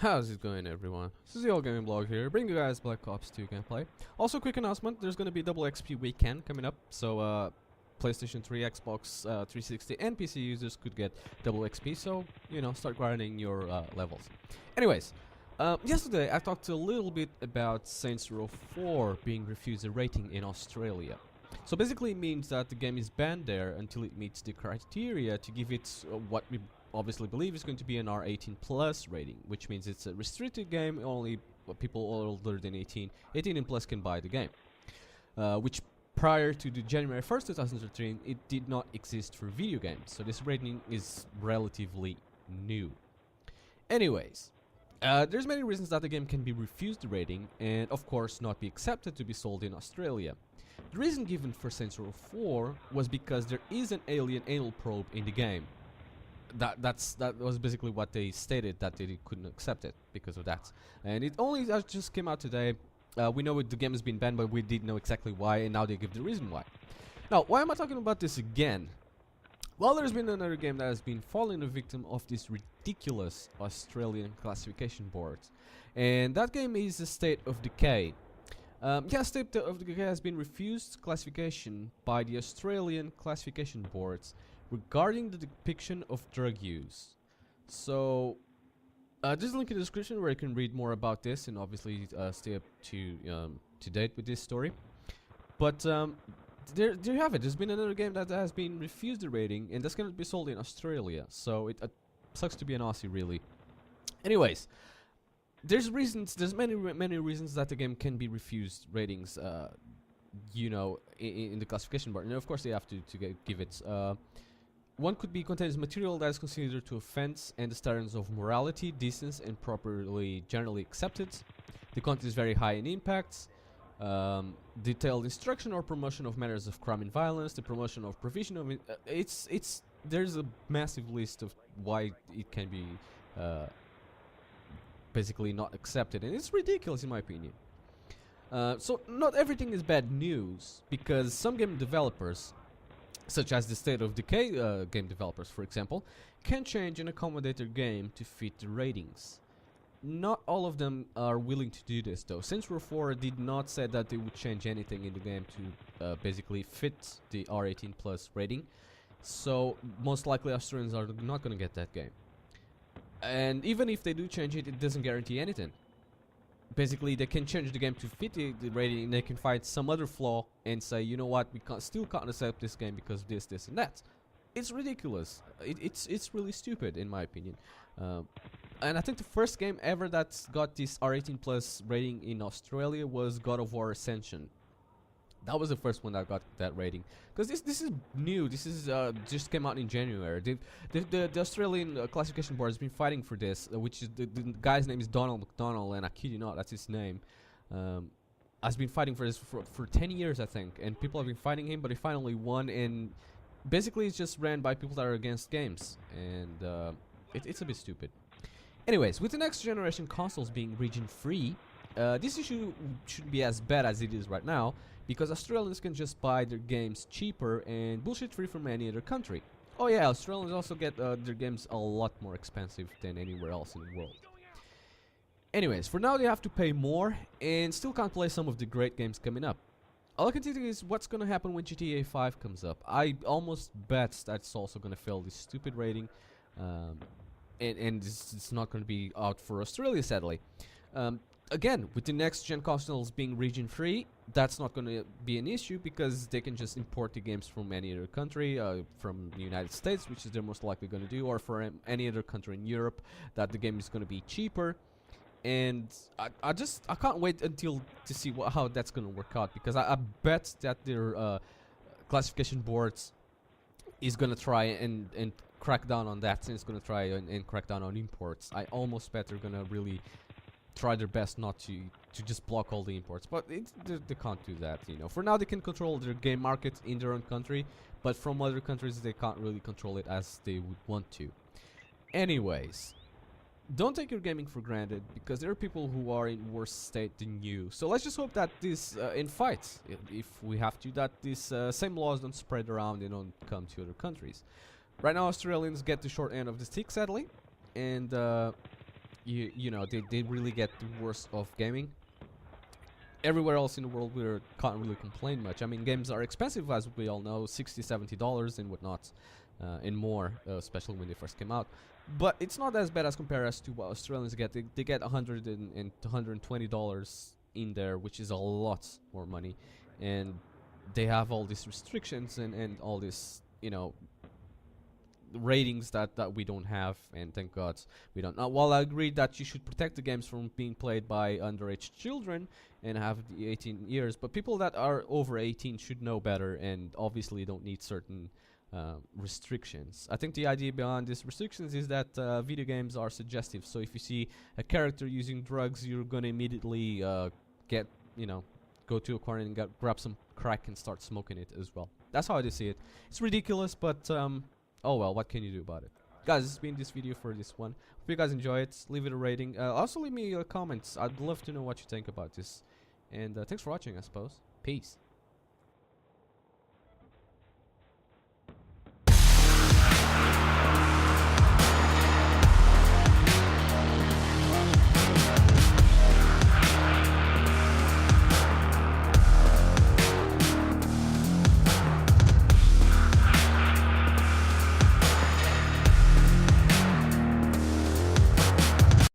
How's it going, everyone? This is the Old Gaming Blog here, bringing you guys Black Ops 2 gameplay. Also, quick announcement, there's gonna be double XP weekend coming up, so PlayStation 3, Xbox 360 and PC users could get double XP, so, you know, start grinding your levels. Anyways, yesterday I talked a little bit about Saints Row 4 being refused a rating in Australia. So basically it means that the game is banned there until it meets the criteria to give it what we obviously believe is going to be an R18 plus rating, which means it's a restricted game, only people older than 18 and plus can buy the game. Which prior to the January 1st, 2013, it did not exist for video games, so this rating is relatively new. Anyways, there's many reasons that the game can be refused the rating, and of course not be accepted to be sold in Australia. The reason given for Saints Row 4 was because there is an alien anal probe in the game. That was basically what they stated, that they couldn't accept it because of that. And it only just came out today. We know the game has been banned, but we didn't know exactly why, and now they give the reason why. Now, why am I talking about this again? Well, there's been another game that has been falling a victim of this ridiculous Australian classification board. And that game is the State of Decay. State of Decay has been refused classification by the Australian classification boards regarding the depiction of drug use. So, there's a link in the description where you can read more about this and obviously stay up to date with this story. But there you have it. There's been another game that has been refused the rating, and that's going to be sold in Australia. So it sucks to be an Aussie, really. Anyways, there's many reasons that the game can be refused ratings. You know, in the classification board, and of course they have to give it. One could be contains material that is considered to offense and the standards of morality, decency, and properly generally accepted. The content is very high in impact. Detailed instruction or promotion of matters of crime and violence, the promotion of provision of there's a massive list of why it can be basically not accepted, and it's ridiculous in my opinion. So not everything is bad news, because some game developers, such as the State of Decay game developers, for example, can change and accommodate their game to fit the ratings. Not all of them are willing to do this, though. Saints Row 4 did not say that they would change anything in the game to basically fit the R18 plus rating, so most likely Australians are not going to get that game. And even if they do change it, it doesn't guarantee anything. Basically, they can change the game to fit the rating, and they can find some other flaw and say, you know what, we still can't accept this game because of this, and that. It's ridiculous. It's really stupid, in my opinion. And I think the first game ever that got this R18 plus rating in Australia was God of War Ascension. That was the first one that got that rating, because this is new. This is just came out in January. The Australian classification board has been fighting for this, which is the guy's name is Donald McDonald, and I kid you not, that's his name. Has been fighting for this for 10 years, I think, and people have been fighting him, but he finally won. And basically, it's just ran by people that are against games, and it's a bit stupid. Anyways, with the next generation consoles being region free, this issue shouldn't be as bad as it is right now, because Australians can just buy their games cheaper and bullshit free from any other country. Oh yeah, Australians also get their games a lot more expensive than anywhere else in the world. Anyways, for now they have to pay more and still can't play some of the great games coming up. All I can tell you is what's gonna happen when GTA 5 comes up. I almost bet that's also gonna fail this stupid rating, and it's not gonna be out for Australia, sadly. Again, with the next gen consoles being region free, that's not going to be an issue, because they can just import the games from any other country, from the United States, which is they're most likely going to do, or from any other country in Europe, that the game is going to be cheaper. And I can't wait until to see how that's going to work out, because I bet that their classification boards is going to try and crack down on that, and it's going to try and crack down on imports. I almost bet they're going to really try their best not to just block all the imports, but they can't do that, you know. For now they can control their game market in their own country, but from other countries they can't really control it as they would want to. Anyways, don't take your gaming for granted, because there are people who are in worse state than you. So let's just hope that this in fights, if we have to, that this same laws don't spread around and don't come to other countries. Right now Australians get the short end of the stick, sadly, and you know, they really get the worst of gaming. Everywhere else in the world we can't really complain much. I mean, games are expensive, as we all know, $60-70 and whatnot, and more, especially when they first came out. But it's not as bad as compared as to what Australians get. They get $100 and $120 in there, which is a lot more money, and they have all these restrictions and all this, you know, ratings that we don't have, and thank God we don't. Now, while I agree that you should protect the games from being played by underage children and have the 18 years, but people that are over 18 should know better, and obviously don't need certain restrictions. I think the idea behind these restrictions is that video games are suggestive, so if you see a character using drugs, you're gonna immediately get, you know, go to a corner and grab some crack and start smoking it as well. That's how I see it. It's ridiculous, but oh well, what can you do about it? Guys, this has been this video for this one. Hope you guys enjoy it. Leave it a rating. Also leave me comments. I'd love to know what you think about this. And thanks for watching, I suppose. Peace.